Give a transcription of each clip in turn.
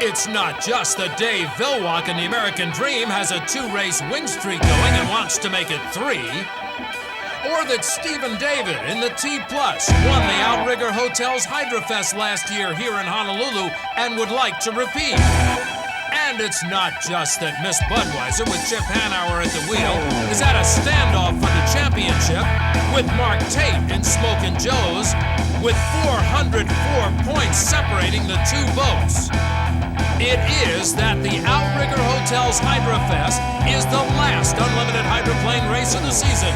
It's not just that Dave Villwock in the American Dream has a 2-race win streak going and wants to make it 3. Or that Stephen David in the T Plus won the Outrigger Hotel's Hydrofest last year here in Honolulu and would like to repeat. And it's not just that Miss Budweiser with Chip Hanauer at the wheel is at a standoff for the championship with Mark Tate in Smokin' Joe's with 404 points separating the two boats. It is that the Outrigger Hotel's Hydrofest is the last unlimited hydroplane race of the season,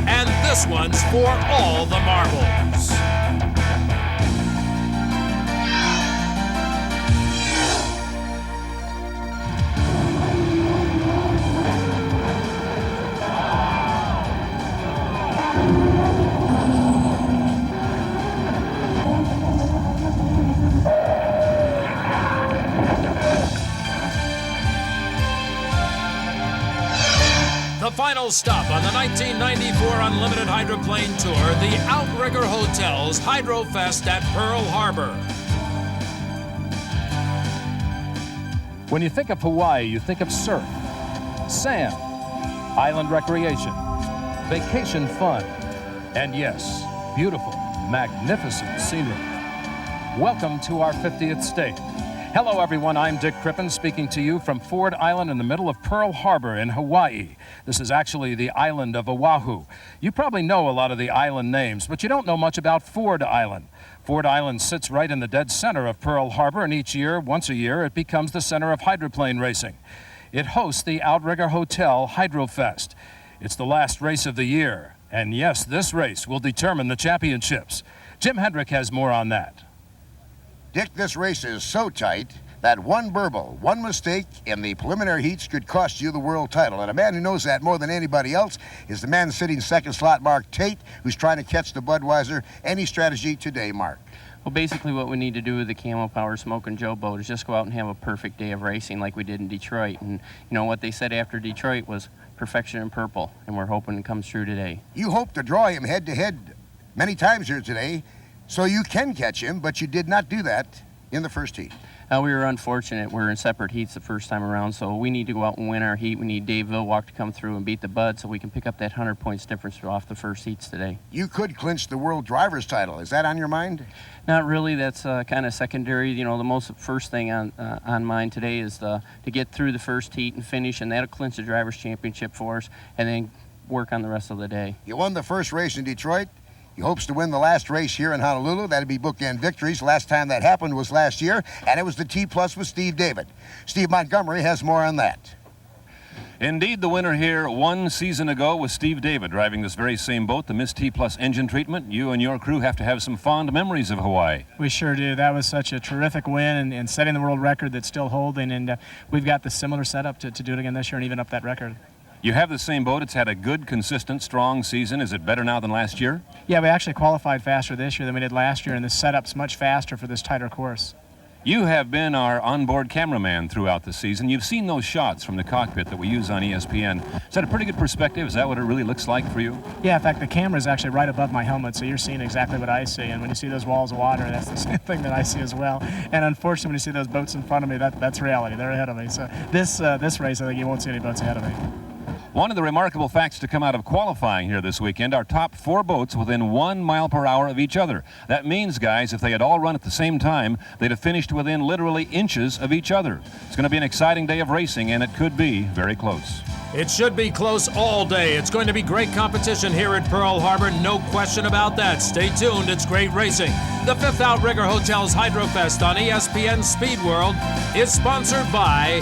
and this one's for all the marbles. The final stop on the 1994 Unlimited Hydroplane Tour, the Outrigger Hotel's Hydrofest at Pearl Harbor. When you think of Hawaii, you think of surf, sand, island recreation, vacation fun, and yes, beautiful, magnificent scenery. Welcome to our 50th state. Hello, everyone. I'm Dick Crippen speaking to you from Ford Island in the middle of Pearl Harbor in Hawaii. This is actually the island of Oahu. You probably know a lot of the island names, but you don't know much about Ford Island. Ford Island sits right in the dead center of Pearl Harbor, and each year, once a year, it becomes the center of hydroplane racing. It hosts the Outrigger Hotel Hydrofest. It's the last race of the year, and yes, this race will determine the championships. Jim Hendrick has more on that. Dick, this race is so tight that one burble, one mistake in the preliminary heats could cost you the world title. And a man who knows that more than anybody else is the man sitting second slot, Mark Tate, who's trying to catch the Budweiser. Any strategy today, Mark? Well, basically what we need to do with the Camel Power Smokin' Joe boat is just go out and have a perfect day of racing like we did in Detroit. And, you know, what they said after Detroit was perfection in purple, and we're hoping it comes true today. You hope to draw him head-to-head many times here today, so you can catch him, but you did not do that in the first heat. We were unfortunate. We're in separate heats the first time around, so we need to go out and win our heat. We need Dave Villwock to come through and beat the Bud so we can pick up that 100 points difference off the first heats today. You could clinch the World Drivers title. Is that on your mind? Not really. That's kind of secondary. You know, the most first thing on mine today is to get through the first heat and finish, and that'll clinch the Drivers' Championship for us, and then work on the rest of the day. You won the first race in Detroit. He hopes to win the last race here in Honolulu. That'd be bookend victories. Last time that happened was last year, and it was the T Plus with Steve David. Steve Montgomery has more on that. Indeed, the winner here 1 season ago was Steve David, driving this very same boat, the Miss T Plus engine treatment. You and your crew have to have some fond memories of Hawaii. We sure do. That was such a terrific win and setting the world record that's still holding, and we've got the similar setup to do it again this year and even up that record. You have the same boat. It's had a good, consistent, strong season. Is it better now than last year? Yeah, we actually qualified faster this year than we did last year, and the setup's much faster for this tighter course. You have been our onboard cameraman throughout the season. You've seen those shots from the cockpit that we use on ESPN. Is that a pretty good perspective? Is that what it really looks like for you? Yeah, in fact, the camera is actually right above my helmet, so you're seeing exactly what I see. And when you see those walls of water, that's the same thing that I see as well. And unfortunately, when you see those boats in front of me, that's reality. They're ahead of me. So this race, I think you won't see any boats ahead of me. One of the remarkable facts to come out of qualifying here this weekend are top 4 boats within 1 mile per hour of each other. That means, guys, if they had all run at the same time, they'd have finished within literally inches of each other. It's going to be an exciting day of racing, and it could be very close. It should be close all day. It's going to be great competition here at Pearl Harbor, no question about that. Stay tuned, it's great racing. The 5th Outrigger Hotel's Hydrofest on ESPN Speed World is sponsored by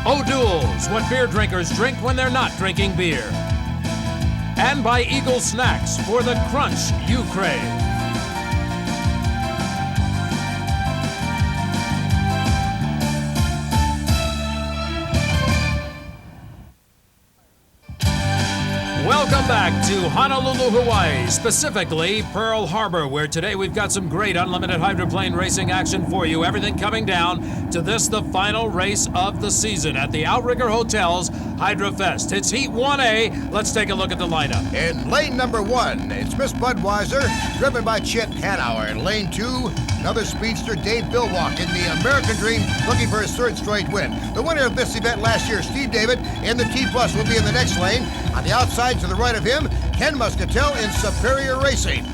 O'Doul's, what beer drinkers drink when they're not drinking beer. And by Eagle Snacks, for the crunch you crave. Welcome back back to Honolulu, Hawaii, specifically Pearl Harbor, where today we've got some great unlimited hydroplane racing action for you. Everything coming down to this, the final race of the season at the Outrigger Hotel's Hydrofest. It's Heat 1A. Let's take a look at the lineup. In lane number 1, it's Miss Budweiser, driven by Chip Hanauer. In lane 2, another speedster, Dave Billwalk, in the American Dream, looking for his 3rd straight win. The winner of this event last year, Steve David, in the T Plus, will be in the next lane. On the outside to the right of him, Ken Muscatel in Superior Racing.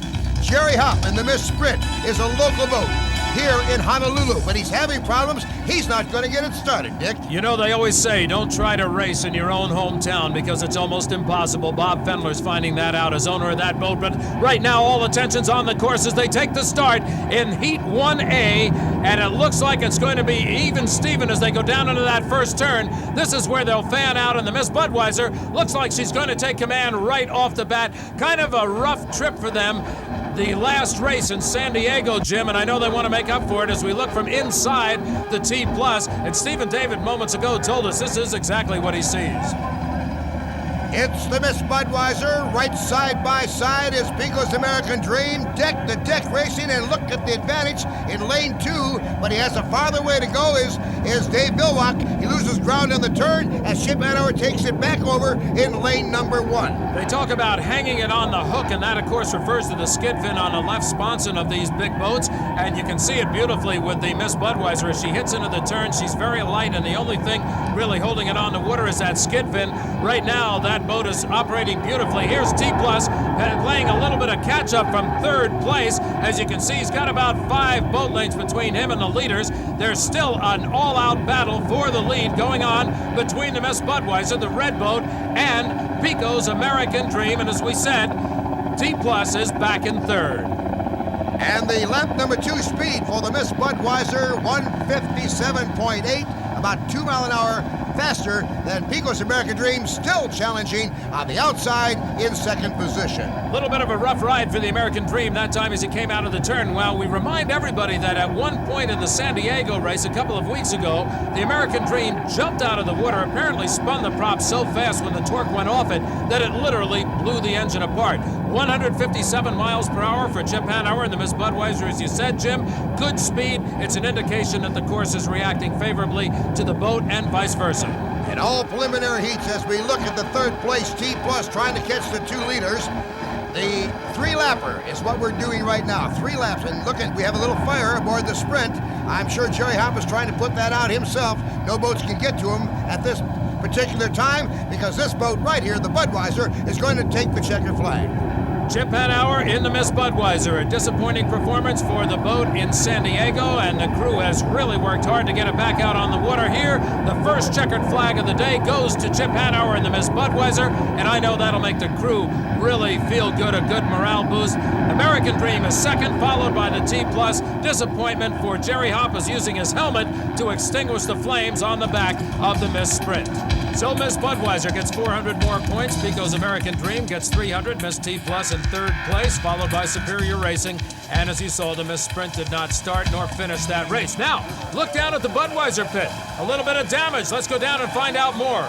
Jerry Hopp in the Miss Sprint is a local boat here in Honolulu. When he's having problems, he's not going to get it started, Dick. You know, they always say don't try to race in your own hometown because it's almost impossible. Bob Fendler's finding that out as owner of that boat. But right now, all attention's on the course as they take the start in Heat 1A. And it looks like it's going to be even Steven as they go down into that first turn. This is where they'll fan out, and the Miss Budweiser looks like she's going to take command right off the bat. Kind of a rough trip for them. The last race in San Diego, Jim, and I know they want to make up for it as we look from inside the T Plus. And Stephen David moments ago told us this is exactly what he sees. It's the Miss Budweiser. Right side by side is Pico's American Dream. Deck to deck racing, and look at the advantage in lane 2. But he has a farther way to go is Dave Billwalk. He loses ground on the turn as Chip Hanauer takes it back over in lane number 1. They talk about hanging it on the hook, and that, of course, refers to the skid fin on the left sponson of these big boats. And you can see it beautifully with the Miss Budweiser. As she hits into the turn, she's very light, and the only thing really holding it on the water is that skid fin. Right now, that boat is operating beautifully. Here's T Plus playing a little bit of catch-up from 3rd place. As you can see, he's got about 5 boat lengths between him and the leaders. There's still an all-out battle for the lead going on between the Miss Budweiser, the red boat, and Pico's American Dream. And as we said, T Plus is back in 3rd. And the lap number 2 speed for the Miss Budweiser, 157.8, about 2 mile an hour faster than Pico's American Dream, still challenging on the outside in 2nd position. A little bit of a rough ride for the American Dream that time as he came out of the turn. Well, we remind everybody that at one point in the San Diego race a couple of weeks ago, the American Dream jumped out of the water, apparently spun the prop so fast when the torque went off it that it literally blew the engine apart. 157 miles per hour for Chip Hanauer and the Miss Budweiser, as you said, Jim. Good speed. It's an indication that the course is reacting favorably to the boat and vice versa. In all preliminary heats, as we look at the 3rd place T Plus trying to catch the 2 leaders, the 3-lapper is what we're doing right now. 3 laps, and look at, we have a little fire aboard the Sprint. I'm sure Jerry Hopp is trying to put that out himself. No boats can get to him at this particular time because this boat right here, the Budweiser, is going to take the checkered flag. Chip Hanauer in the Miss Budweiser. A disappointing performance for the boat in San Diego, and the crew has really worked hard to get it back out on the water here. The first checkered flag of the day goes to Chip Hanauer in the Miss Budweiser, and I know that'll make the crew really feel good, a good morale boost. American Dream is 2nd, followed by the T Plus. Disappointment for Jerry Hopp is using his helmet to extinguish the flames on the back of the Miss Sprint. So Miss Budweiser gets 400 more points. Pico's American Dream gets 300. Miss T Plus in 3rd place, followed by Superior Racing. And as you saw, the Miss Sprint did not start nor finish that race. Now, look down at the Budweiser pit. A little bit of damage. Let's go down and find out more.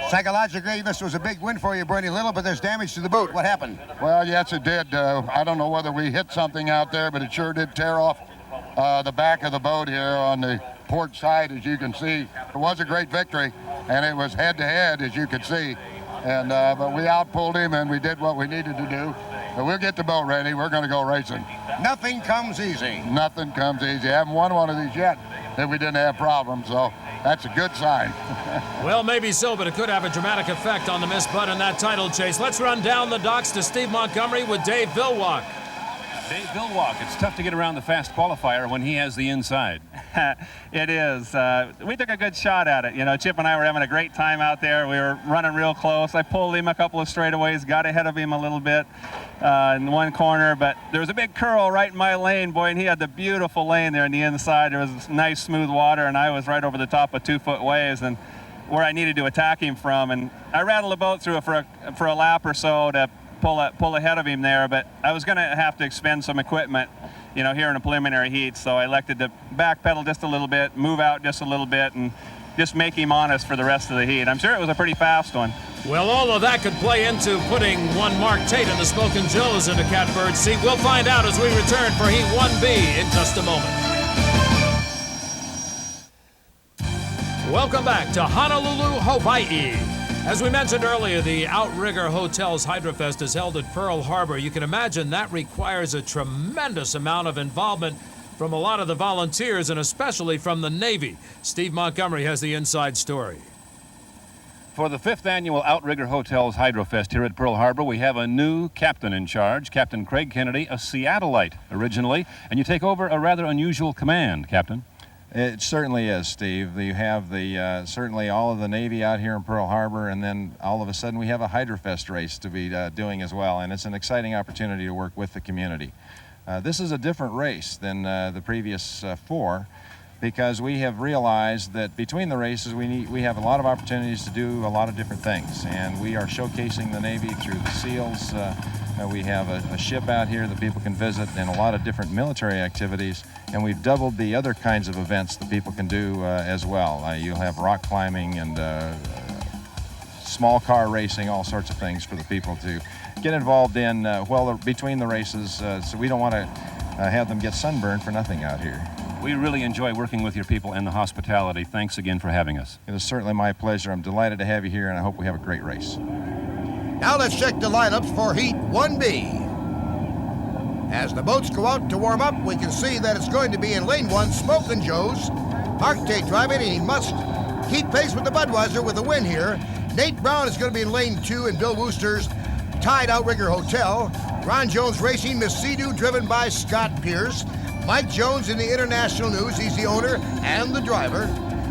Psychologically, this was a big win for you, Bernie Little, but there's damage to the boat. What happened? Well, yes, it did. I don't know whether we hit something out there, but it sure did tear off the back of the boat here on the port side, as you can see. It was a great victory, and it was head-to-head, as you could see. And but we outpulled him, and we did what we needed to do. But we'll get the boat ready. We're going to go racing. Nothing comes easy. Nothing comes easy. I haven't won one of these yet that we didn't have problems, so that's a good sign. Well, maybe so, but it could have a dramatic effect on the Miss Bud in that title chase. Let's run down the docks to Steve Montgomery with Dave Billwalk. Dave Billwalk, it's tough to get around the fast qualifier when he has the inside. It is. We took a good shot at it. You know, Chip and I were having a great time out there. We were running real close. I pulled him a couple of straightaways, got ahead of him a little bit in one corner, but there was a big curl right in my lane, boy, and he had the beautiful lane there on the inside. There was nice, smooth water, and I was right over the top of 2-foot waves and where I needed to attack him from. And I rattled the boat through it for a lap or so to pull ahead of him there, but I was going to have to expend some equipment, you know, here in a preliminary heat, so I elected to backpedal just a little bit, move out just a little bit, and just make him honest for the rest of the heat. I'm sure it was a pretty fast one. Well, all of that could play into putting one Mark Tate and the Smokin' Joes into catbird seat. We'll find out as we return for Heat 1B in just a moment. Welcome back to Honolulu, Hawaii. As we mentioned earlier, the Outrigger Hotel's Hydrofest is held at Pearl Harbor. You can imagine that requires a tremendous amount of involvement from a lot of the volunteers and especially from the Navy. Steve Montgomery has the inside story. For the 5th annual Outrigger Hotel's Hydrofest here at Pearl Harbor, we have a new captain in charge, Captain Craig Kennedy, a Seattleite originally, and you take over a rather unusual command, Captain. It certainly is, Steve. You have certainly all of the Navy out here in Pearl Harbor, and then all of a sudden we have a Hydrofest race to be doing as well, and it's an exciting opportunity to work with the community. This is a different race than the previous 4, because we have realized that between the races we have a lot of opportunities to do a lot of different things, and we are showcasing the Navy through the SEALs. We have a ship out here that people can visit and a lot of different military activities, and we've doubled the other kinds of events that people can do as well. You'll have rock climbing and small car racing, all sorts of things for the people to get involved in between the races, so we don't want to have them get sunburned for nothing out here. We really enjoy working with your people and the hospitality. Thanks again for having us. It is certainly my pleasure. I'm delighted to have you here, and I hope we have a great race. Now let's check the lineups for Heat 1B. As the boats go out to warm up, we can see that it's going to be in Lane 1, Smokin' Joe's. Mark Tate driving, and he must keep pace with the Budweiser with a win here. Nate Brown is going to be in Lane 2 in Bill Wooster's Tide Outrigger Hotel. Ron Jones Racing, Miss Sea-Doo, driven by Scott Pierce. Mike Jones in the International News, he's the owner and the driver.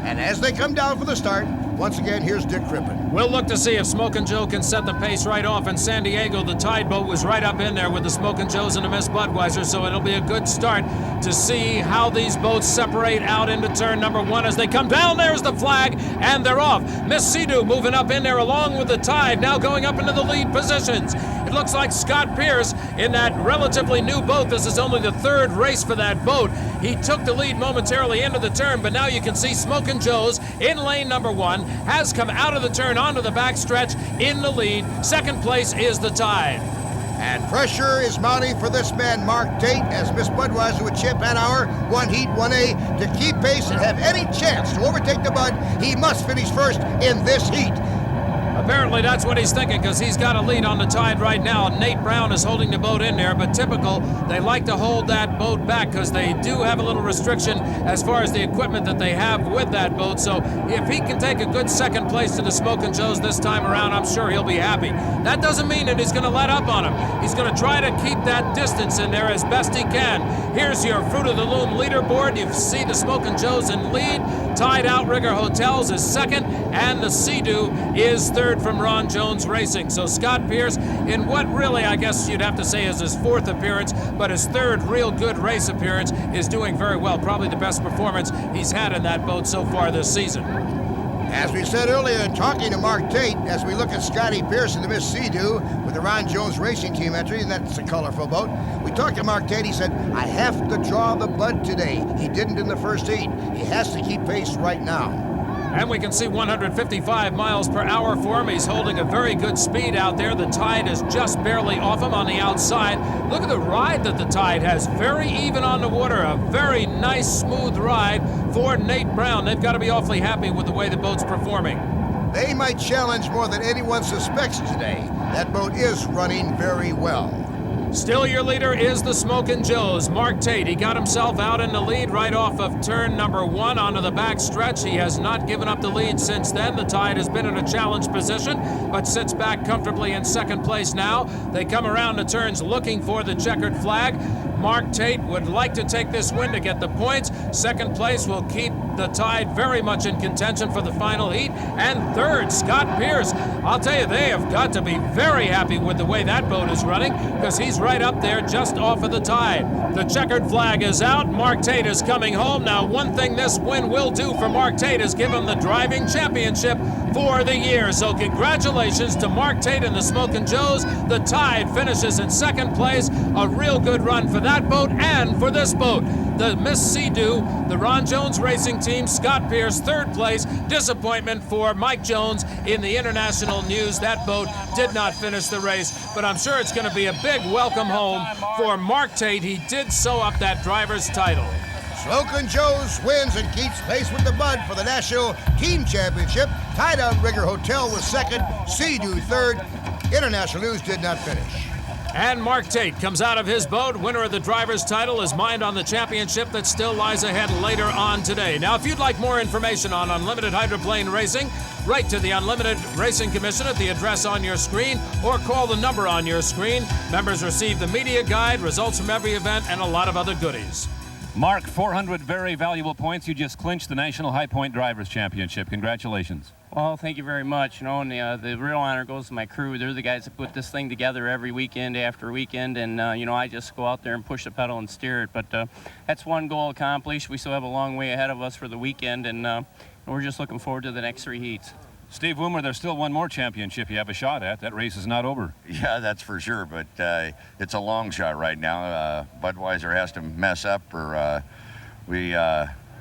And as they come down for the start, once again, here's Dick Crippen. We'll look to see if Smokin' Joe can set the pace right off. In San Diego, the Tide boat was right up in there with the Smokin' Joes and the Miss Budweiser, so it'll be a good start to see how these boats separate out into turn number 1 as they come down. There's the flag, and they're off. Miss Sea-Doo moving up in there along with the Tide, now going up into the lead positions. It looks like Scott Pierce in that relatively new boat. This is only the 3rd race for that boat. He took the lead momentarily into the turn, but now you can see Smokin' Joe's in lane number 1 has come out of the turn onto the backstretch in the lead. 2nd place is the Tide. And pressure is mounting for this man, Mark Tate, as Miss Budweiser with Chip Hanauer won Heat 1A. To keep pace and have any chance to overtake the Bud, he must finish first in this heat. Apparently that's what he's thinking, because he's got a lead on the Tide right now. Nate Brown is holding the boat in there, but typical, they like to hold that boat back because they do have a little restriction as far as the equipment that they have with that boat. So if he can take a good 2nd place to the Smokin' Joes this time around, I'm sure he'll be happy. That doesn't mean that he's going to let up on him. He's going to try to keep that distance in there as best he can. Here's your Fruit of the Loom leaderboard. You see the Smokin' Joes in lead. Tide Outrigger Hotels is 2nd, and the Sea-Doo is 3rd from Ron Jones Racing. So Scott Pierce, in what really I guess you'd have to say is his 4th appearance, but his 3rd real good race appearance, is doing very well. Probably the best performance he's had in that boat so far this season. As we said earlier in talking to Mark Tate, as we look at Scotty Pierce and the Miss Sea-Doo with the Ron Jones Racing Team entry, and that's a colorful boat. We talked to Mark Tate, he said, I have to draw the Bud today. He didn't in the first heat. He has to keep pace right now. And we can see 155 miles per hour for him. He's holding a very good speed out there. The Tide is just barely off him on the outside. Look at the ride that the Tide has. Very even on the water. A very nice, smooth ride for Nate Brown. They've got to be awfully happy with the way the boat's performing. They might challenge more than anyone suspects today. That boat is running very well. Still your leader is the Smokin' Joes. Mark Tate, he got himself out in the lead right off of turn number 1 onto the back stretch. He has not given up the lead since then. The Tide has been in a challenge position, but sits back comfortably in 2nd place now. They come around the turns looking for the checkered flag. Mark Tate would like to take this win to get the points. 2nd place will keep the Tide very much in contention for the final heat. And 3rd, Scott Pierce. I'll tell you, they have got to be very happy with the way that boat is running, because he's right up there just off of the Tide. The checkered flag is out. Mark Tate is coming home. Now, one thing this win will do for Mark Tate is give him the driving championship for the year. So congratulations to Mark Tate and the Smokin' Joes. The Tide finishes in 2nd place. A real good run for that that boat and for this boat. The Miss Sea-Doo, the Ron Jones Racing Team, Scott Pierce, third place. Disappointment for Mike Jones in the international news. That boat did not finish the race, but I'm sure it's going to be a big welcome home for Mark Tate. He did sew up that driver's title. Smokin' Joe's wins and keeps pace with the Bud for the National Team Championship. Tied Outrigger Hotel was second, Sea-Doo third. International news did not finish. And Mark Tate comes out of his boat. Winner of the driver's title is mind on the championship that still lies ahead later on today. Now, if you'd like more information on unlimited hydroplane racing, write to the Unlimited Racing Commission at the address on your screen or call the number on your screen. Members receive the media guide, results from every event, and a lot of other goodies. Mark, 400 very valuable points. You just clinched the National High Point Drivers Championship. Congratulations. Well, thank you very much. You know, and the real honor goes to my crew. They're the guys that put this thing together every weekend after weekend, and you know, I just go out there and push the pedal and steer it. But that's one goal accomplished. We still have a long way ahead of us for the weekend, and we're just looking forward to the next 3 heats. Steve Woomer, there's still one more championship you have a shot at. That race is not over. Yeah, that's for sure, but it's a long shot right now. Budweiser has to mess up, or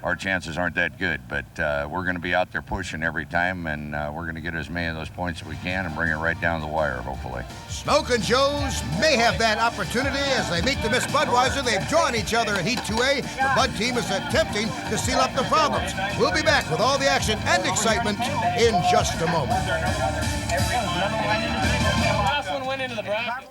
our chances aren't that good. But we're going to be out there pushing every time, and we're going to get as many of those points as we can and bring it right down the wire, hopefully. Smokin' Joe's may have that opportunity as they meet the Miss Budweiser. They've drawn each other at Heat 2A. The Bud team is attempting to seal up the problems. We'll be back with all the action and excitement in just a moment. Last one went into the bracket.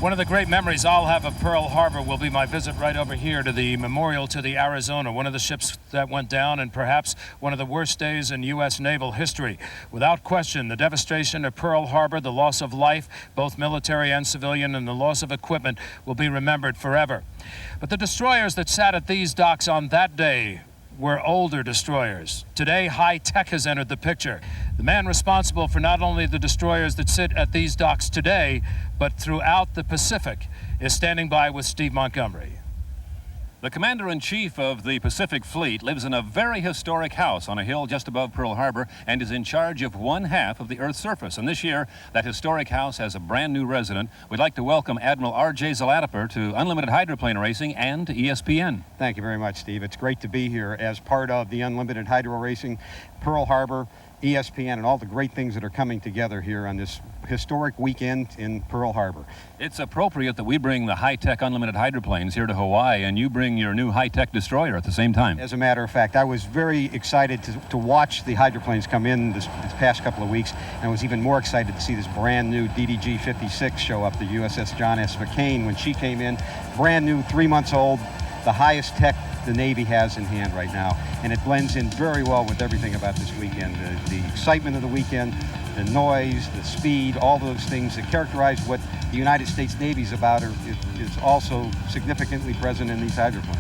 One of the great memories I'll have of Pearl Harbor will be my visit right over here to the memorial to the Arizona, one of the ships that went down and perhaps one of the worst days in U.S. naval history. Without question, the devastation of Pearl Harbor, the loss of life, both military and civilian, and the loss of equipment will be remembered forever. But the destroyers that sat at these docks on that day were older destroyers. Today, high tech has entered the picture. The man responsible for not only the destroyers that sit at these docks today, but throughout the Pacific, is standing by with Steve Montgomery. The Commander-in-Chief of the Pacific Fleet lives in a very historic house on a hill just above Pearl Harbor and is in charge of 1/2 of the Earth's surface. And this year, that historic house has a brand new resident. We'd like to welcome Admiral R.J. Zalatiper to Unlimited Hydroplane Racing and to ESPN. Thank you very much, Steve. It's great to be here as part of the Unlimited Hydro Racing, Pearl Harbor, ESPN, and all the great things that are coming together here on this historic weekend in Pearl Harbor. It's appropriate that we bring the high-tech unlimited hydroplanes here to Hawaii, and you bring your new high-tech destroyer at the same time. As a matter of fact, I was very excited to watch the hydroplanes come in this past couple of weeks, and I was even more excited to see this brand new DDG-56 show up, the USS John S. McCain, when she came in, brand new, 3 months old, the highest tech the Navy has in hand right now, and it blends in very well with everything about this weekend. The excitement of the weekend, the noise, the speed, all those things that characterize what the United States Navy's about is also significantly present in these hydroplanes.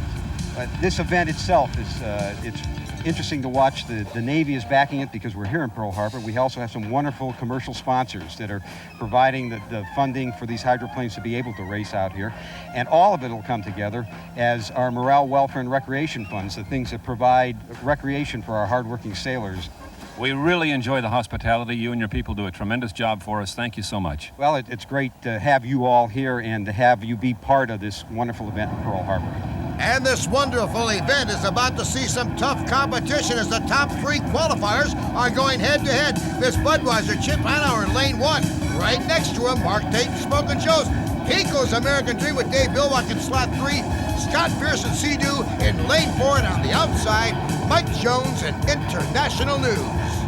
But this event itself is it's interesting to watch. The Navy is backing it because we're here in Pearl Harbor. We also have some wonderful commercial sponsors that are providing the funding for these hydroplanes to be able to race out here. And all of it will come together as our morale, welfare, and recreation funds, the things that provide recreation for our hardworking sailors. We really enjoy the hospitality. You and your people do a tremendous job for us. Thank you so much. Well, it's great to have you all here and to have you be part of this wonderful event in Pearl Harbor. And this wonderful event is about to see some tough competition as the top 3 qualifiers are going head-to-head. This Budweiser, Chip Hanauer in lane 1. Right next to him, Mark Tate and Smokin' Joe's. Pico's American Dream with Dave Billwalk in slot 3. Scott Pierce and Sea-Doo in lane 4. And on the outside, Mike Jones and International News.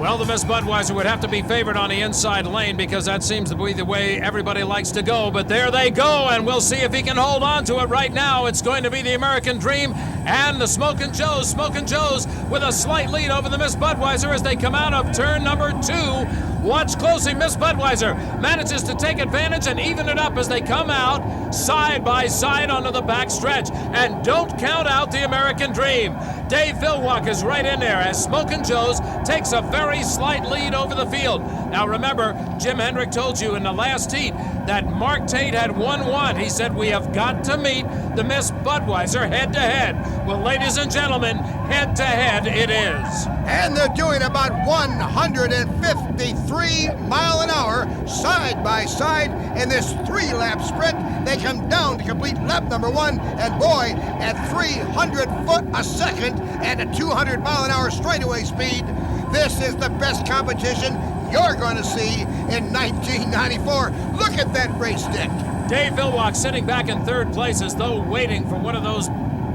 Well, the Miss Budweiser would have to be favored on the inside lane because that seems to be the way everybody likes to go. But there they go, and we'll see if he can hold on to it right now. It's going to be the American Dream and the Smokin' Joe's. Smokin' Joe's with a slight lead over the Miss Budweiser as they come out of turn number 2. Watch closely. Miss Budweiser manages to take advantage and even it up as they come out side by side onto the back stretch. And don't count out the American Dream. Dave Billwalk is right in there as Smokin' Joe's takes a very slight lead over the field. Now remember, Jim Hendrick told you in the last heat that Mark Tate had 1-1. He said we have got to meet the Miss Budweiser head-to-head. Well, ladies and gentlemen, head-to-head. ahead it is. And they're doing about 153 mile an hour side by side in this 3-lap sprint. They come down to complete lap number 1, and boy, at 300 foot a second and a 200 mile an hour straightaway speed, this is the best competition you're going to see in 1994. Look at that race, Dick. Dave Villwock sitting back in third place as though waiting for one of those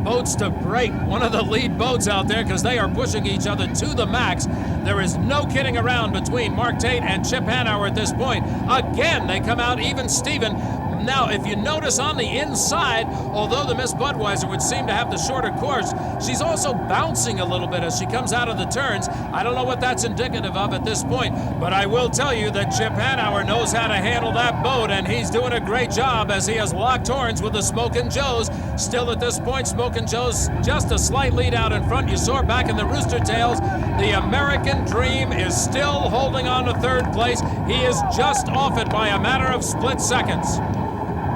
boats to break, one of the lead boats out there, because they are pushing each other to the max. There is no kidding around between Mark Tate and Chip Hanauer at this point. Again, they come out even Steven. Now, if you notice on the inside, although the Miss Budweiser would seem to have the shorter course, she's also bouncing a little bit as she comes out of the turns. I don't know what that's indicative of at this point, but I will tell you that Chip Hanauer knows how to handle that boat, and he's doing a great job as he has locked horns with the Smokin' Joes. Still at this point, Smokin' Joe's just a slight lead out in front. You saw back in the Rooster Tails, the American Dream is still holding on to third place. He is just off it by a matter of split seconds.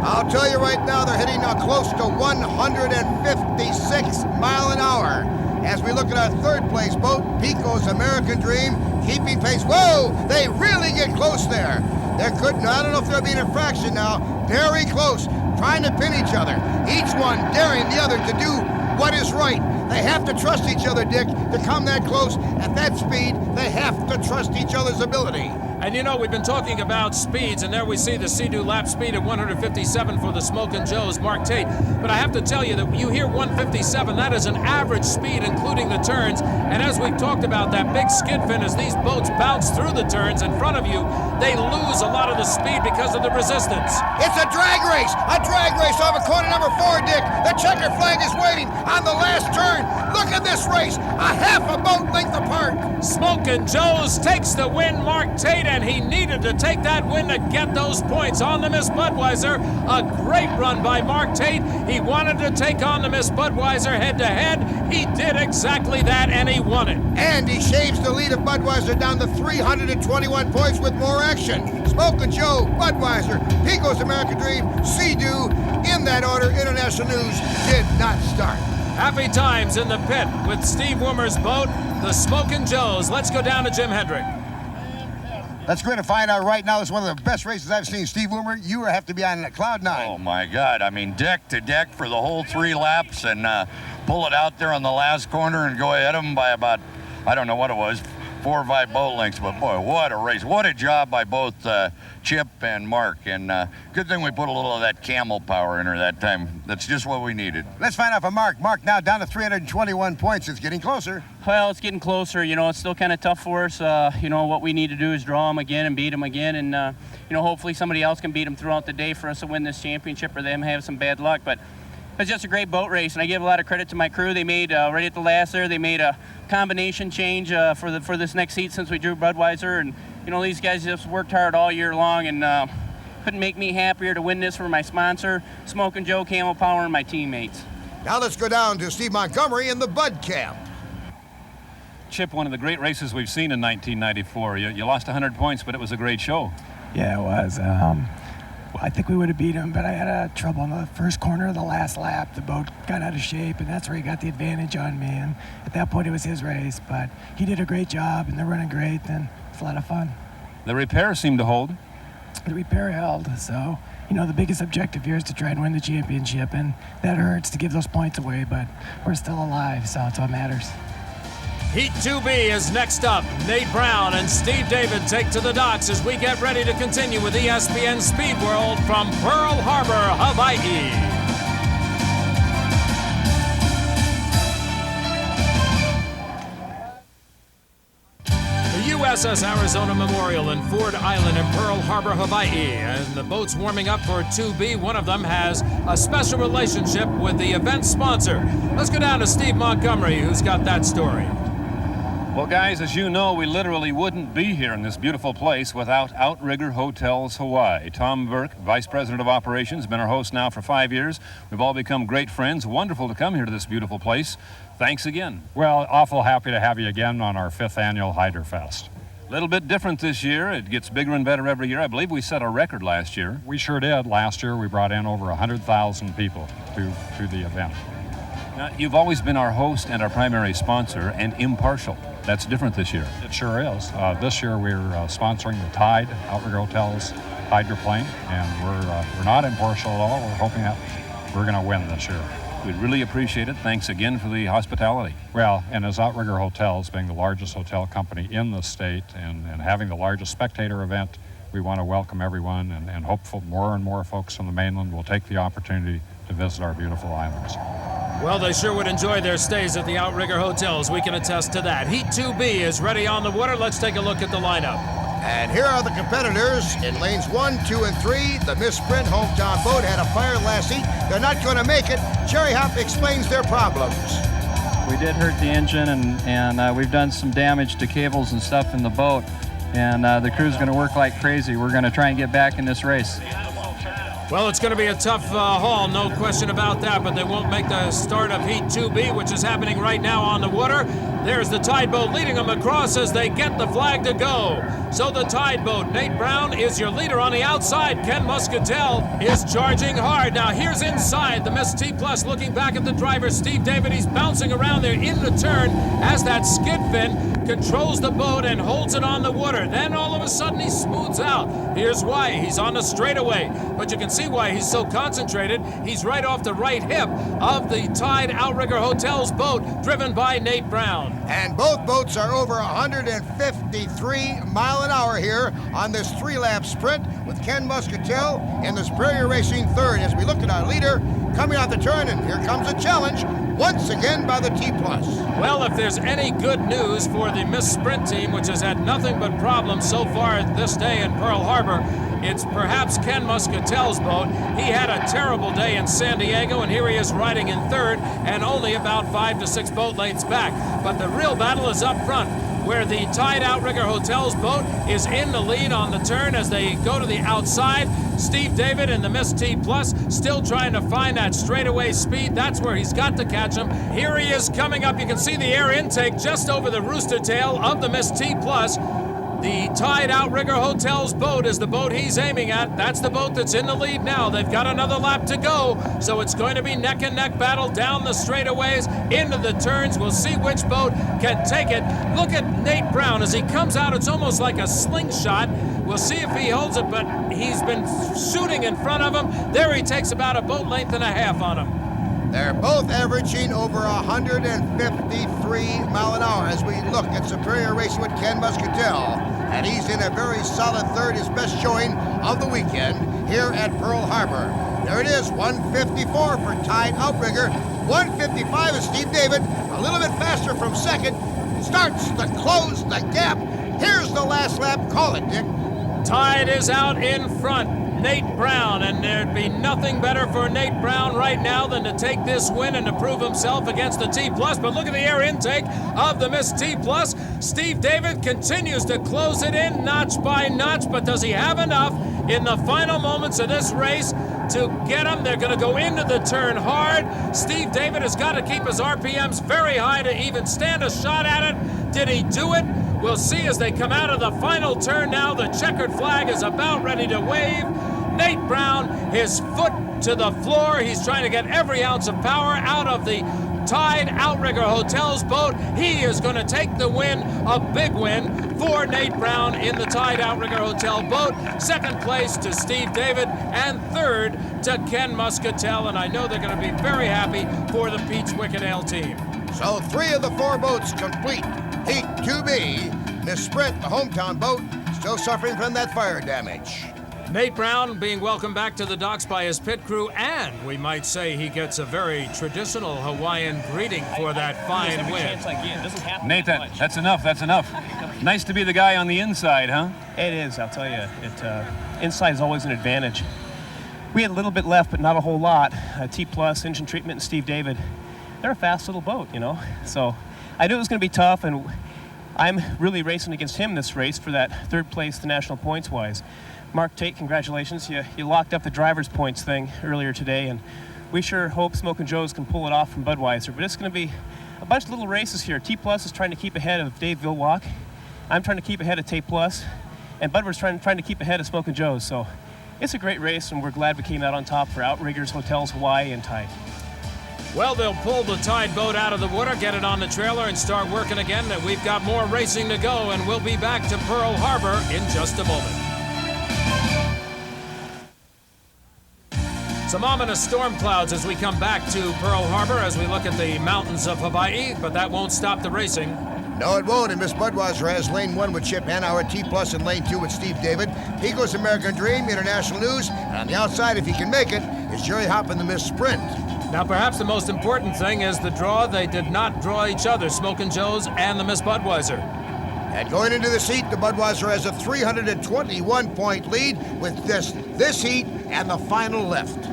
I'll tell you right now, they're hitting close to 156 mile an hour. As we look at our third place boat, Pico's American Dream, keeping pace. Whoa, they really get close there. There couldn't, I don't know if there'll be an infraction now. Very close, trying to pin each other. Each one daring the other to do what is right. They have to trust each other, Dick, to come that close. At that speed, they have to trust each other's ability. And you know, we've been talking about speeds, and there we see the Sea-Doo lap speed at 157 for the Smokin' Joe's Mark Tate. But I have to tell you that you hear 157, that is an average speed, including the turns. And as we've talked about, that big skid fin, as these boats bounce through the turns in front of you, they lose a lot of the speed because of the resistance. It's a drag race off of corner number 4, Dick. The checker flag is waiting on the last turn. Look at this race, a half a boat length apart. Smokin' Joe's takes the win, Mark Tate, and he needed to take that win to get those points on the Miss Budweiser. A great run by Mark Tate. He wanted to take on the Miss Budweiser head-to-head. He did exactly that, and he won it. And he shaves the lead of Budweiser down to 321 points with more action. Smokin' Joe, Budweiser, Pico's American Dream, Sea-Doo, in that order, international news did not start. Happy times in the pit with Steve Woomer's boat, the Smokin' Joe's. Let's go down to Jim Hendrick. Let's go and find out right now. It's one of the best races I've seen. Steve Woomer, you have to be on cloud 9. Oh, my God. I mean, deck to deck for the whole 3 laps and pull it out there on the last corner and go ahead of them by about, I don't know what it was, 4 or 5 boat lengths. But, boy, what a race. What a job by both Chip and Mark. And good thing we put a little of that camel power in her that time. That's just what we needed. Let's find out from Mark. Mark now down to 321 points. It's getting closer. Well, it's getting closer. You know, it's still kind of tough for us. You know, what we need to do is draw them again and beat them again. And, you know, hopefully somebody else can beat them throughout the day for us to win this championship or them have some bad luck. But it's just a great boat race, and I give a lot of credit to my crew. They made, right at the last there, they made a combination change for this next heat since we drew Budweiser. And, you know, these guys just worked hard all year long, and couldn't make me happier to win this for my sponsor, Smokin' Joe, Camel Power, and my teammates. Now let's go down to Steve Montgomery in the Bud Camp. Chip, one of the great races we've seen in 1994. You lost 100 points, but it was a great show. Yeah, it was. Well, I think we would have beat him, but I had trouble in the first corner of the last lap. The boat got out of shape, and that's where he got the advantage on me. And at that point, it was his race, but he did a great job, and they're running great, and it's a lot of fun. The repair seemed to hold. The repair held, so, you know, the biggest objective here is to try and win the championship, and that hurts to give those points away, but we're still alive, so it's what matters. Heat 2B is next up. Nate Brown and Steve David take to the docks as we get ready to continue with ESPN Speed World from Pearl Harbor, Hawaii. USS Arizona Memorial in Ford Island in Pearl Harbor, Hawaii. And the boat's warming up for 2B. One of them has a special relationship with the event sponsor. Let's go down to Steve Montgomery, who's got that story. Well, guys, as you know, we literally wouldn't be here in this beautiful place without Outrigger Hotels Hawaii. Tom Burke, Vice President of Operations, been our host now for 5 years. We've all become great friends. Wonderful to come here to this beautiful place. Thanks again. Well, awful happy to have you again on our 5th annual Hydrofest. A little bit different this year. It gets bigger and better every year. I believe we set a record last year. We sure did. Last year we brought in over 100,000 people to the event. Now, you've always been our host and our primary sponsor and impartial. That's different this year. It sure is. This year we're sponsoring the Tide Outrigger Hotels hydroplane, and we're not impartial at all. We're hoping that we're going to win this year. We'd really appreciate it. Thanks again for the hospitality. Well, and as Outrigger Hotels being the largest hotel company in the state and having the largest spectator event, we want to welcome everyone and hope more and more folks from the mainland will take the opportunity to visit our beautiful islands. Well, they sure would enjoy their stays at the Outrigger Hotels. We can attest to that. Heat 2B is ready on the water. Let's take a look at the lineup. And here are the competitors in lanes 1, 2, and 3. The Miss Sprint hometown boat had a fire last heat. They're not going to make it. Jerry Hop explains their problems. We did hurt the engine, and we've done some damage to cables and stuff in the boat. And the crew's going to work like crazy. We're going to try and get back in this race. Well, it's going to be a tough haul, no question about that, but they won't make the start of Heat 2B, which is happening right now on the water. There's the Tide boat leading them across as they get the flag to go. So the Tide boat, Nate Brown is your leader on the outside. Ken Muscatel is charging hard. Now here's inside the Miss T Plus looking back at the driver, Steve David. He's bouncing around there in the turn as that skid fin controls the boat and holds it on the water. Then all of a sudden he smooths out. Here's why. He's on the straightaway, but you can see why he's so concentrated. He's right off the right hip of the Tide Outrigger Hotels boat driven by Nate Brown. And both boats are over 153 mile an hour here on this 3-lap sprint with Ken Muscatel in the Superior Racing third as we look at our leader coming out the turn, and here comes a challenge once again by the T+. Well, if there's any good news for the Miss Sprint team, which has had nothing but problems so far this day in Pearl Harbor, it's perhaps Ken Muscatel's boat. He had a terrible day in San Diego, and here he is riding in third and only about 5 to 6 boat lengths back. But the real battle is up front, where the Tide Outrigger Hotels boat is in the lead on the turn as they go to the outside. Steve David in the Miss T Plus still trying to find that straightaway speed. That's where he's got to catch him. Here he is coming up. You can see the air intake just over the rooster tail of the Miss T Plus. The Tide Outrigger Hotels boat is the boat he's aiming at. That's the boat that's in the lead now. They've got another lap to go, so it's going to be neck and neck battle down the straightaways into the turns. We'll see which boat can take it. Look at Nate Brown as he comes out. It's almost like a slingshot. We'll see if he holds it, but he's been shooting in front of him. There he takes about a boat length and a half on him. They're both averaging over 153 mile an hour as we look at Superior Racing with Ken Muscatel. And he's in a very solid third, his best showing of the weekend here at Pearl Harbor. There it is, 154 for Tide Outrigger. 155 is Steve David, a little bit faster from second. Starts to close the gap. Here's the last lap. Call it, Dick. Tide is out in front. Nate Brown, and there'd be nothing better for Nate Brown right now than to take this win and to prove himself against the T+. But look at the air intake of the Miss T+. Steve David continues to close it in notch by notch, but does he have enough in the final moments of this race to get him? They're going to go into the turn hard. Steve David has got to keep his RPMs very high to even stand a shot at it. Did he do it? We'll see as they come out of the final turn now. The checkered flag is about ready to wave. Nate Brown, his foot to the floor. He's trying to get every ounce of power out of the Tide Outrigger Hotels boat. He is going to take the win, a big win for Nate Brown in the Tide Outrigger Hotel boat. Second place to Steve David, and third to Ken Muscatel. And I know they're going to be very happy for the Peach Wicked Ale team. So 3 of the 4 boats complete. Heat 2B, Miss Sprint, the hometown boat, still suffering from that fire damage. Nate Brown being welcomed back to the docks by his pit crew, and we might say he gets a very traditional Hawaiian greeting for that fine win. Nathan, that's enough, that's enough. Nice to be the guy on the inside, huh? It is, I'll tell you. Inside is always an advantage. We had a little bit left, but not a whole lot. T+, engine treatment, and Steve David. They're a fast little boat, you know? So I knew it was going to be tough, and I'm really racing against him this race for that third place, the national points-wise. Mark Tate, congratulations. You locked up the driver's points thing earlier today, and we sure hope Smokin' Joe's can pull it off from Budweiser. But it's going to be a bunch of little races here. T+ is trying to keep ahead of Dave Vilwalk. I'm trying to keep ahead of Tate+, and Budweiser's trying to keep ahead of Smokin' Joe's. So it's a great race, and we're glad we came out on top for Outriggers, Hotels, Hawaii, and Tide. Well, they'll pull the Tide boat out of the water, get it on the trailer, and start working again. That we've got more racing to go, and we'll be back to Pearl Harbor in just a moment. Some ominous storm clouds as we come back to Pearl Harbor as we look at the mountains of Hawaii, but that won't stop the racing. No, it won't, and Miss Budweiser has lane 1 with Chip Hanauer, T Plus, and lane 2 with Steve David. Pico's American Dream, International News, and on the outside, if he can make it, is Jerry Hopp in the Miss Sprint. Now, perhaps the most important thing is the draw. They did not draw each other, Smokin' Joe's and the Miss Budweiser. And going into this heat, the Budweiser has a 321-point lead with this heat and the final left.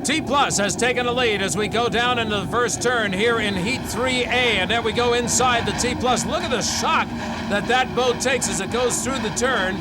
T Plus has taken a lead as we go down into the first turn here in Heat 3A, and there we go inside the T Plus. Look at the shock that boat takes as it goes through the turn.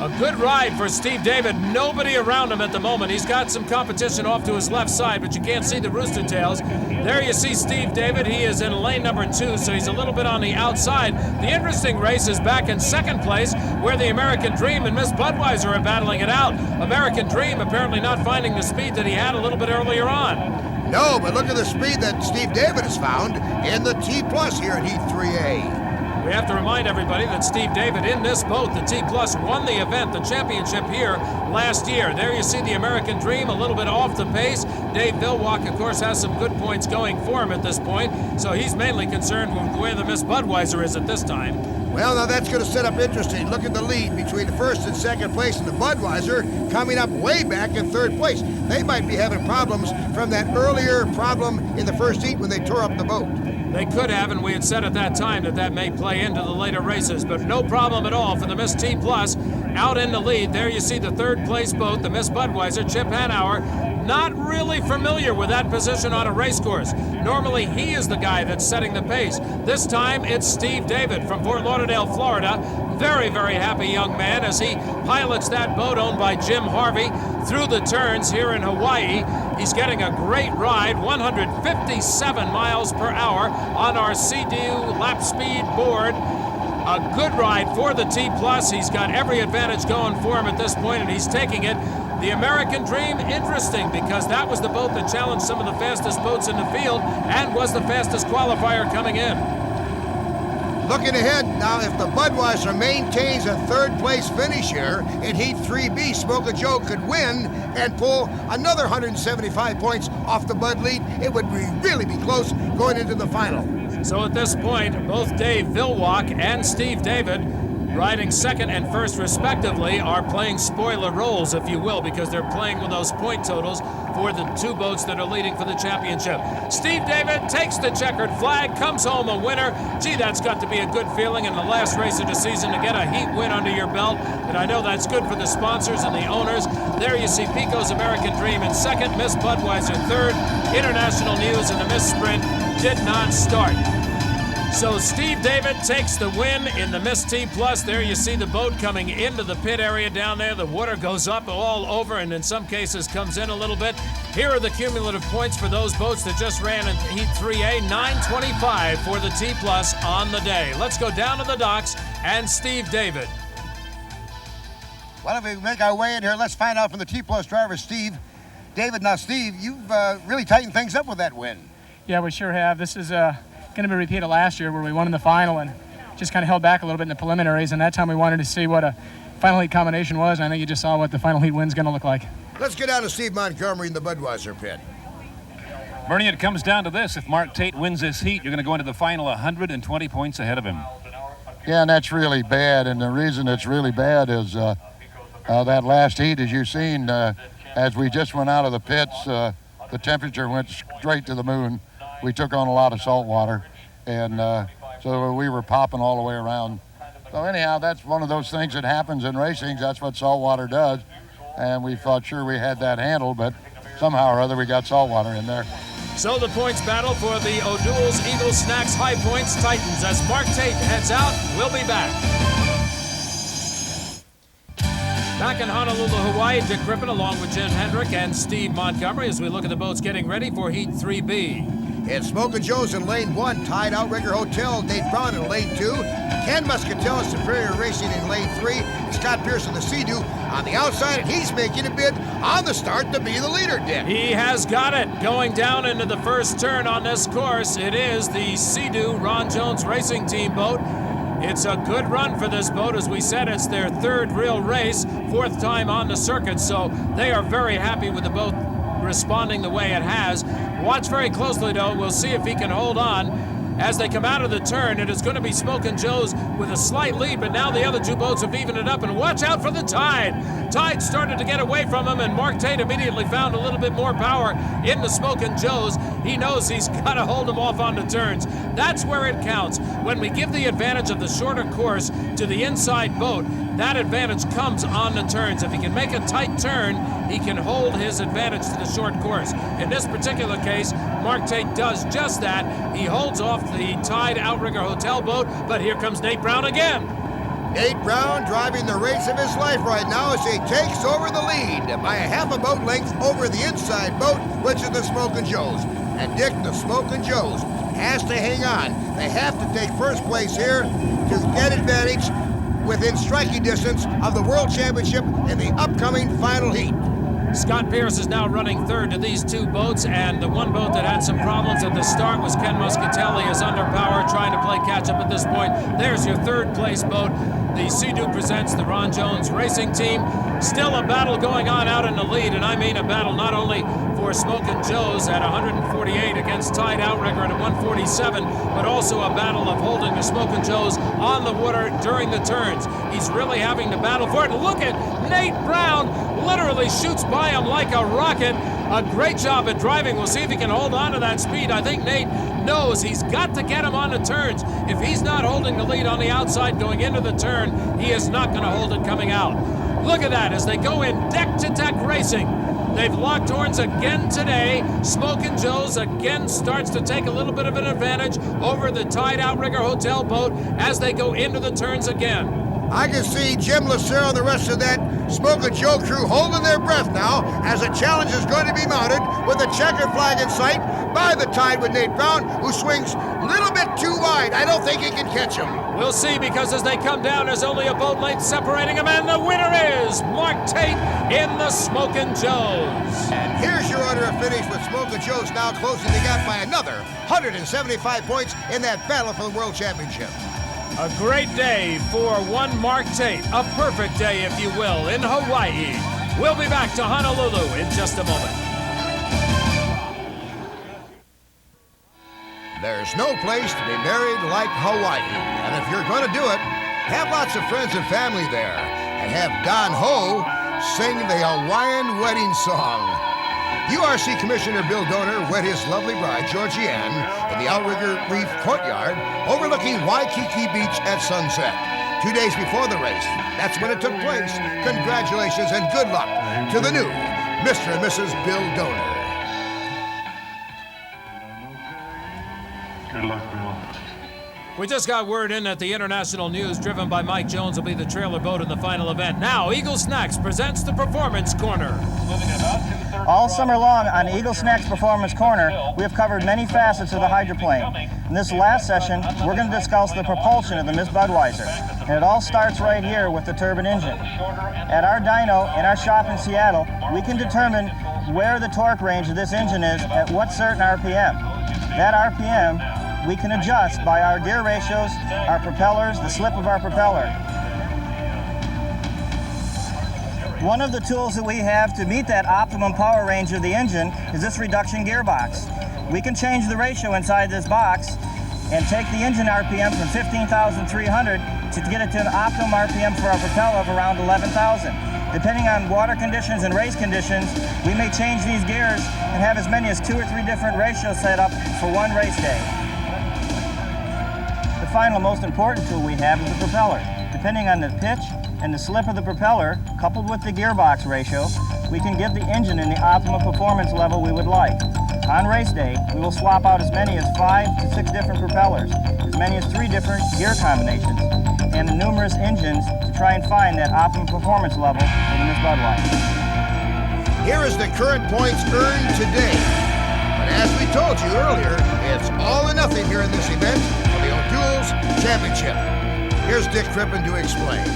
A good ride for Steve David. Nobody around him at the moment. He's got some competition off to his left side, but you can't see the rooster tails. There you see Steve David. He is in lane number 2, so he's a little bit on the outside. The interesting race is back in second place, where the American Dream and Miss Budweiser are battling it out. American Dream apparently not finding the speed that he had a little bit earlier on. No, but look at the speed that Steve David has found in the T Plus here in Heat 3A. We have to remind everybody that Steve David in this boat, the T Plus, won the event, the championship here last year. There you see the American Dream a little bit off the pace. Dave Villwock, of course, has some good points going for him at this point, so he's mainly concerned with where the Miss Budweiser is at this time. Well, now that's going to set up interesting. Look at the lead between the first and second place and the Budweiser coming up way back in third place. They might be having problems from that earlier problem in the first heat when they tore up the boat. They could have, and we had said at that time that may play into the later races, but no problem at all for the Miss T Plus out in the lead. There you see the third place boat, the Miss Budweiser, Chip Hanauer. Not really familiar with that position on a race course. Normally he is the guy that's setting the pace. This time it's Steve David from Fort Lauderdale, Florida. Very, very happy young man as he pilots that boat owned by Jim Harvey through the turns here in Hawaii. He's getting a great ride, 157 miles per hour on our CDU lap speed board. A good ride for the T Plus. He's got every advantage going for him at this point, and he's taking it. The American Dream, interesting, because that was the boat that challenged some of the fastest boats in the field and was the fastest qualifier coming in. Looking ahead now, if the Budweiser maintains a third place finish here in Heat 3B, Smokin' Joe could win and pull another 175 points off the Bud lead. It would really be close going into the final. So at this point, both Dave Villwock and Steve David, riding second and first respectively, are playing spoiler roles, if you will, because they're playing with those point totals for the two boats that are leading for the championship. Steve David takes the checkered flag, comes home a winner. Gee, that's got to be a good feeling in the last race of the season to get a heat win under your belt, and I know that's good for the sponsors and the owners. There you see Pico's American Dream in second, Miss Budweiser third. International News and the Miss Sprint did not start. So Steve David takes the win in the Miss T Plus. There you see the boat coming into the pit area down there. The water goes up all over and in some cases comes in a little bit. Here are the cumulative points for those boats that just ran in Heat 3A. 925 for the T Plus on the day. Let's go down to the docks and Steve David. Well, if we make our way in here, let's find out from the T Plus driver, Steve David. Now, Steve, you've really tightened things up with that win. Yeah, we sure have. This is going to be repeated last year where we won in the final and just kind of held back a little bit in the preliminaries, and that time we wanted to see what a final heat combination was, and I think you just saw what the final heat win's going to look like. Let's get down to Steve Montgomery in the Budweiser pit. Bernie, it comes down to this. If Mark Tate wins this heat, you're going to go into the final 120 points ahead of him. Yeah, and that's really bad, and the reason it's really bad is that last heat, as you've seen, as we just went out of the pits, the temperature went straight to the moon. We took on a lot of salt water, and so we were popping all the way around. So anyhow, that's one of those things that happens in racing. That's what salt water does, and we thought sure we had that handled, but somehow or other we got salt water in there. So the points battle for the O'Doul's Eagle Snacks High Points tightens as Mark Tate heads out. We'll be back. Back in Honolulu, Hawaii, Dick Crippen along with Jim Hendrick and Steve Montgomery as we look at the boats getting ready for Heat 3B. It's Smokin' Joe's in lane 1, Tide Outrigger Hotel, Nate Brown in lane 2, Ken Muscatel and Superior Racing in lane 3, and Scott Pearson, the Sea-Doo, on the outside, and he's making a bid on the start to be the leader, Dick. He has got it. Going down into the first turn on this course, it is the Sea-Doo Ron Jones Racing Team boat. It's a good run for this boat. As we said, it's their third real race, fourth time on the circuit, so they are very happy with the boat responding the way it has. Watch very closely, though. We'll see if he can hold on. As they come out of the turn, it is going to be Smokin' Joe's with a slight lead, but now the other two boats have evened it up, and watch out for the Tide. Tide started to get away from him, and Mark Tate immediately found a little bit more power in the Smokin' Joe's. He knows he's got to hold him off on the turns. That's where it counts. When we give the advantage of the shorter course to the inside boat, that advantage comes on the turns. If he can make a tight turn, he can hold his advantage to the short course. In this particular case, Mark Tate does just that. He holds off the Tide Outrigger Hotel boat, but here comes Nate Brown again. Nate Brown driving the race of his life right now as he takes over the lead by a half a boat length over the inside boat, which is the Smokin' Joe's. And Dick, the Smokin' Joe's has to hang on. They have to take first place here to get advantage within striking distance of the World Championship in the upcoming final heat. Scott Pierce is now running third to these two boats, and the one boat that had some problems at the start was Ken Muscatelli, is under power, trying to play catch-up at this point. There's your third place boat. The Sea-Doo presents the Ron Jones Racing Team. Still a battle going on out in the lead, and I mean a battle not only for Smokin' Joe's at 148 against Tide Outrigger at 147, but also a battle of holding the Smokin' Joe's on the water during the turns. He's really having to battle for it. Look at Nate Brown, literally shoots by him like a rocket. A great job at driving. We'll see if he can hold on to that speed. I think Nate knows he's got to get him on the turns. If he's not holding the lead on the outside going into the turn, he is not going to hold it coming out. Look at that as they go in deck-to-deck racing. They've locked horns again today. Smokin' Joe's again starts to take a little bit of an advantage over the Tide Outrigger Hotel boat as they go into the turns again. I can see Jim Lucero and the rest of that Smokin' Joe crew holding their breath now as a challenge is going to be mounted with a checkered flag in sight by the Tide with Nate Brown, who swings a little bit too wide. I don't think he can catch him. We'll see, because as they come down, there's only a boat length separating them, and the winner is Mark Tate in the Smokin' Joe's. And here's your order of finish with Smokin' Joe's now closing the gap by another 175 points in that battle for the World Championship. A great day for one Mark Tate. A perfect day, if you will, in Hawaii. We'll be back to Honolulu in just a moment. There's no place to be married like Hawaii. And if you're going to do it, have lots of friends and family there. And have Don Ho sing the Hawaiian wedding song. URC Commissioner Bill Donor wed his lovely bride, Georgianne, in the Outrigger Reef Courtyard, overlooking Waikiki Beach at sunset. 2 days before the race, that's when it took place. Congratulations and good luck to the new Mr. and Mrs. Bill Donor. Good luck, Bill. We just got word in that the International News, driven by Mike Jones, will be the trailer boat in the final event. Now, Eagle Snacks presents the Performance Corner. All summer long on Eagle Snacks Performance Corner, we have covered many facets of the hydroplane. In this last session, we're going to discuss the propulsion of the Miss Budweiser. And it all starts right here with the turbine engine. At our dyno in our shop in Seattle, we can determine where the torque range of this engine is at what certain RPM. That RPM we can adjust by our gear ratios, our propellers, the slip of our propeller. One of the tools that we have to meet that optimum power range of the engine is this reduction gearbox. We can change the ratio inside this box and take the engine RPM from 15,300 to get it to an optimum RPM for our propeller of around 11,000. Depending on water conditions and race conditions, we may change these gears and have as many as 2 or 3 different ratios set up for one race day. The final most important tool we have is the propeller. Depending on the pitch and the slip of the propeller, coupled with the gearbox ratio, we can give the engine in the optimal performance level we would like. On race day, we will swap out as many as 5 to 6 different propellers, as many as 3 different gear combinations, and numerous engines to try and find that optimum performance level for the Miss Budweiser. Here is the current points earned today. But as we told you earlier, it's all or nothing here in this event for the O'Douls Championship. Here's Dick Crippen to explain.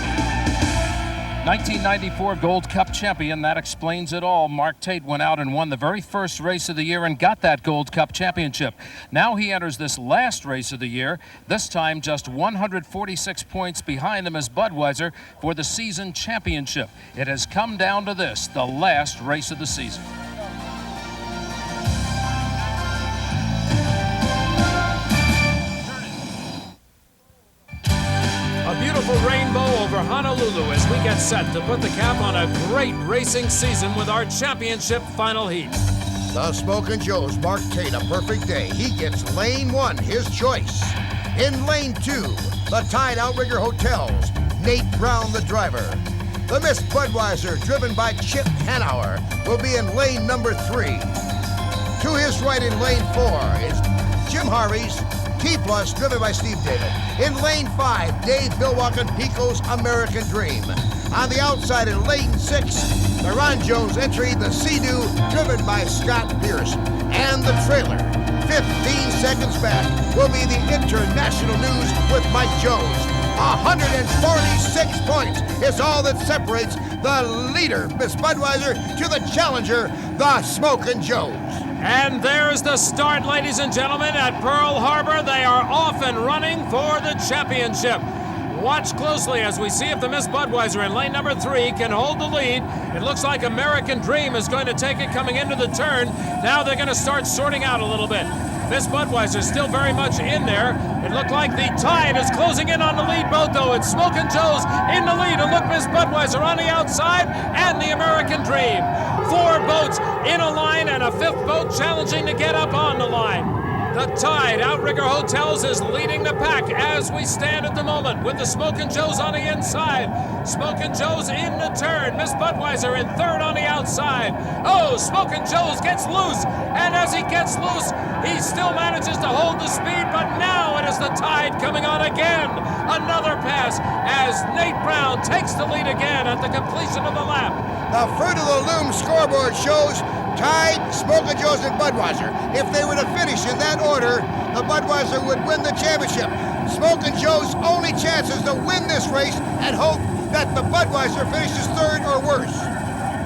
1994 Gold Cup champion, that explains it all. Mark Tate went out and won the very first race of the year and got that Gold Cup championship. Now he enters this last race of the year, this time just 146 points behind them as Budweiser for the season championship. It has come down to this, the last race of the season. A beautiful rainbow over Honolulu as we get set to put the cap on a great racing season with our championship final heat. The Smokin' Joe's Mark Tate, a perfect day. He gets lane 1, his choice. In lane 2, the Tide Outrigger Hotels, Nate Brown the driver. The Miss Budweiser, driven by Chip Hanauer, will be in lane number 3. To his right in lane 4 is Jim Harvey's T-Plus, driven by Steve David. In lane 5, Dave Vilwacken Pico's American Dream. On the outside in lane 6, the Ron Jones entry, the Sea-Doo, driven by Scott Pierce. And the trailer, 15 seconds back, will be the International News with Mike Jones. 146 points is all that separates the leader, Miss Budweiser, to the challenger, the Smokin' Joes. And there's the start, ladies and gentlemen, at Pearl Harbor. They are off and running for the championship. Watch closely as we see if the Miss Budweiser in lane number 3 can hold the lead. It looks like American Dream is going to take it coming into the turn. Now they're going to start sorting out a little bit. Miss Budweiser still very much in there. It looked like the Tide is closing in on the lead boat, though. It's Smokin' Joe's in the lead. And look, Miss Budweiser on the outside and the American Dream. 4 boats in a line and a 5th boat challenging to get up on the line. The Tide Outrigger Hotels is leading the pack as we stand at the moment with the Smokin' Joe's on the inside. Smokin' Joe's in the turn. Miss Budweiser in 3rd on the outside. Oh, Smokin' Joe's gets loose. And as he gets loose, he still manages to hold the speed. But now it is the Tide coming on again. Another pass as Nate Brown takes the lead again at the completion of the lap. The Fruit of the Loom scoreboard shows Tide, Smokin' Joe's, and Budweiser. If they were to finish in that order, the Budweiser would win the championship. Smokin' Joe's only chance is to win this race and hope that the Budweiser finishes 3rd or worse.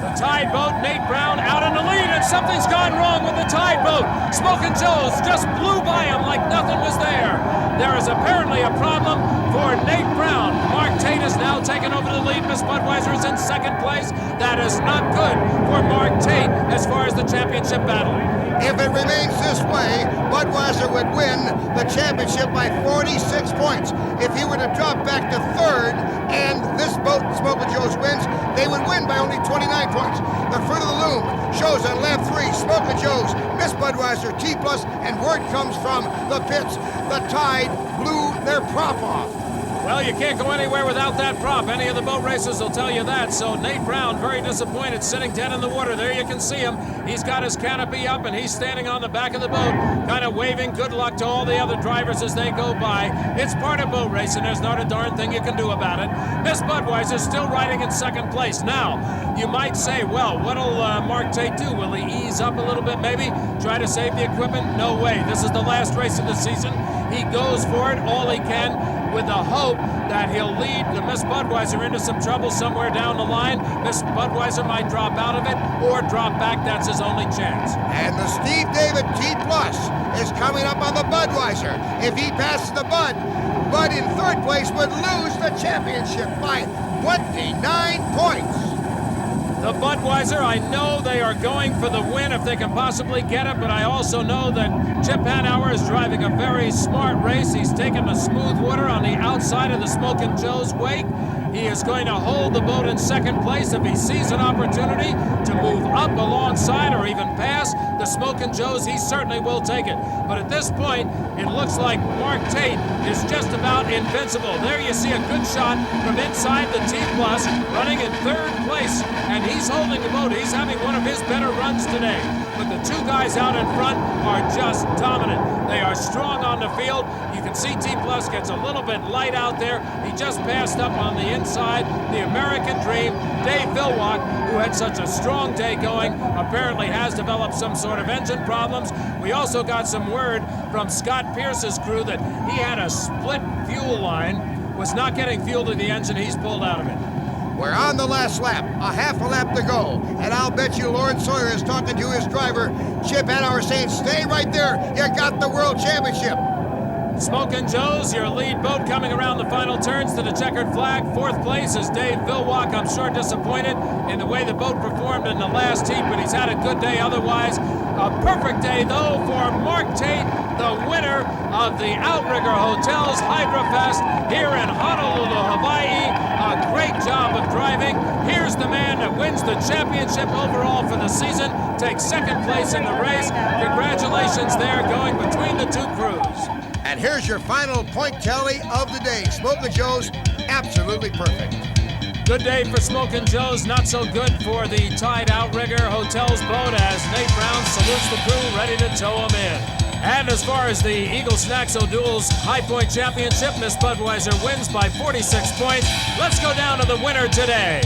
The Tide boat, Nate Brown out in the lead, and something's gone wrong with the Tide boat. Smokin' Joe's just blew by him like nothing was there. There is apparently a problem for Nate Brown. Mark Tate is now taken over the lead. Miss Budweiser is in 2nd place. That is not good for Mark Tate as far as the championship battle. If it remains this way, Budweiser would win the championship by 46 points. If he were to drop back to 3rd and this boat, Smokin' Joe's, wins, they would win by only 29 points. The Fruit of the Loom shows on lap 3, Smokin' Joe's, Miss Budweiser, T-Plus, and word comes from the pits. The Tide blew their prop off. Well, you can't go anywhere without that prop. Any of the boat racers will tell you that. So Nate Brown, very disappointed, sitting dead in the water. There you can see him. He's got his canopy up, and he's standing on the back of the boat, kind of waving good luck to all the other drivers as they go by. It's part of boat racing. There's not a darn thing you can do about it. Miss Budweiser still riding in 2nd place. Now, you might say, well, what'll Mark Tate do? Will he ease up a little bit, maybe? Try to save the equipment? No way. This is the last race of the season. He goes for it all he can, with the hope that he'll lead the Miss Budweiser into some trouble somewhere down the line. Miss Budweiser might drop out of it or drop back. That's his only chance. And the Steve David T-Plus is coming up on the Budweiser. If he passes the Bud in 3rd place would lose the championship by 29 points. The Budweiser, I know they are going for the win if they can possibly get it, but I also know that Chip Hanauer is driving a very smart race. He's taken the smooth water on the outside of the Smokin' Joe's wake. He is going to hold the boat in 2nd place. If he sees an opportunity to move up alongside or even pass the Smokin' Joe's, he certainly will take it. But at this point, it looks like Mark Tate is just about invincible. There you see a good shot from inside the T-Plus, running in 3rd place, and he's holding the boat. He's having one of his better runs today. but the two guys out in front are just dominant. They are strong on the field. You can see T Plus gets a little bit light out there. He just passed up on the inside. The American Dream, Dave Villwock, who had such a strong day going, apparently has developed some sort of engine problems. We also got some word from Scott Pierce's crew that he had a split fuel line, was not getting fuel to the engine. He's pulled out of it. We're on the last lap, a half a lap to go, and I'll bet you Lawrence Sawyer is talking to his driver, Chip Hanover, saying, stay right there, you got the World Championship. Smokin' Joe's, your lead boat coming around the final turns to the checkered flag. Fourth place is Dave Villwock. I'm sure disappointed in the way the boat performed in the last heat, but he's had a good day otherwise. A perfect day, though, for Mark Tate, the winner of the Outrigger Hotels Hydrofest here in Honolulu, Hawaii. A great job of driving. Here's the man that wins the championship overall for the season, takes second place in the race. Congratulations there, going between the two crews. And here's your final point tally of the day. Smokin' Joe's, absolutely perfect. Good day for Smokin' Joe's, not so good for the Tide Outrigger Hotels boat as Nate Brown salutes the crew, ready to tow him in. And as far as the Eagle Snacks O'Doul's High Point Championship, Miss Budweiser wins by 46 points. Let's go down to the winner today.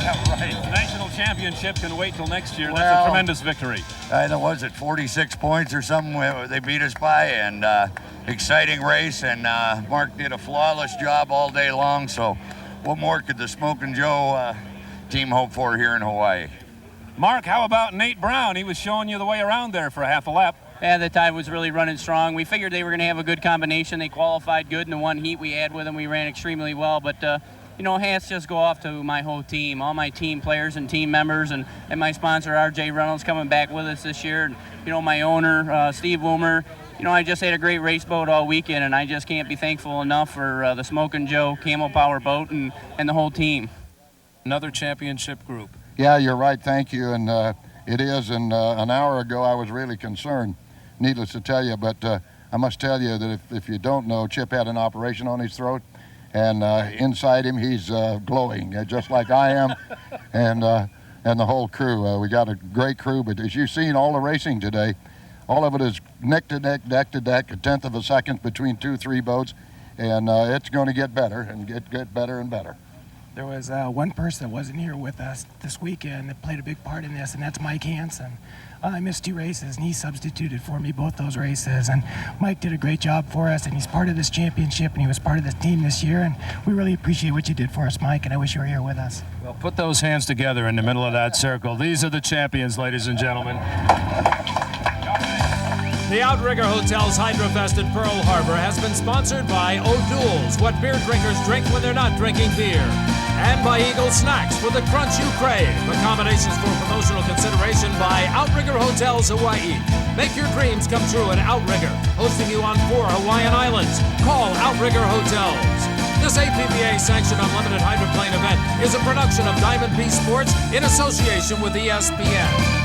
Yeah, right. The national championship can wait till next year. That's a tremendous victory. That was it, 46 points or something they beat us by, and exciting race, and Mark did a flawless job all day long, so what more could the Smokin' Joe team hope for here in Hawaii? Mark, how about Nate Brown? He was showing you the way around there for a half a lap. Yeah, the Tide was really running strong. We figured they were going to have a good combination. They qualified good in the one heat we had with them. We ran extremely well, but you know, hats just go off to my whole team, all my team players and team members, and my sponsor, RJ Reynolds, coming back with us this year. And, you know, my owner, Steve Woomer. You know, I just had a great race boat all weekend, and I just can't be thankful enough for the Smokin' Joe Camel Power boat and the whole team. Another championship group. Yeah, you're right, thank you, and it is, and an hour ago I was really concerned, needless to tell you, but I must tell you that if you don't know, Chip had an operation on his throat, and inside him he's glowing, just like I am, and the whole crew. We got a great crew, but as you've seen all the racing today, all of it is neck to neck, deck to deck, a tenth of a second between 2-3 boats, and it's going to get better and get better and better. There was one person that wasn't here with us this weekend that played a big part in this, and that's Mike Hansen. I missed 2 races, and he substituted for me both those races. And Mike did a great job for us, and he's part of this championship, and he was part of this team this year. And we really appreciate what you did for us, Mike, and I wish you were here with us. Well, put those hands together in the middle of that circle. These are the champions, ladies and gentlemen. The Outrigger Hotels Hydrofest at Pearl Harbor has been sponsored by O'Doul's, what beer drinkers drink when they're not drinking beer. And by Eagle Snacks for the crunch you crave. Accommodations for promotional consideration by Outrigger Hotels Hawaii. Make your dreams come true at Outrigger, hosting you on 4 Hawaiian islands. Call Outrigger Hotels. This APBA-sanctioned unlimited hydroplane event is a production of Diamond P Sports in association with ESPN.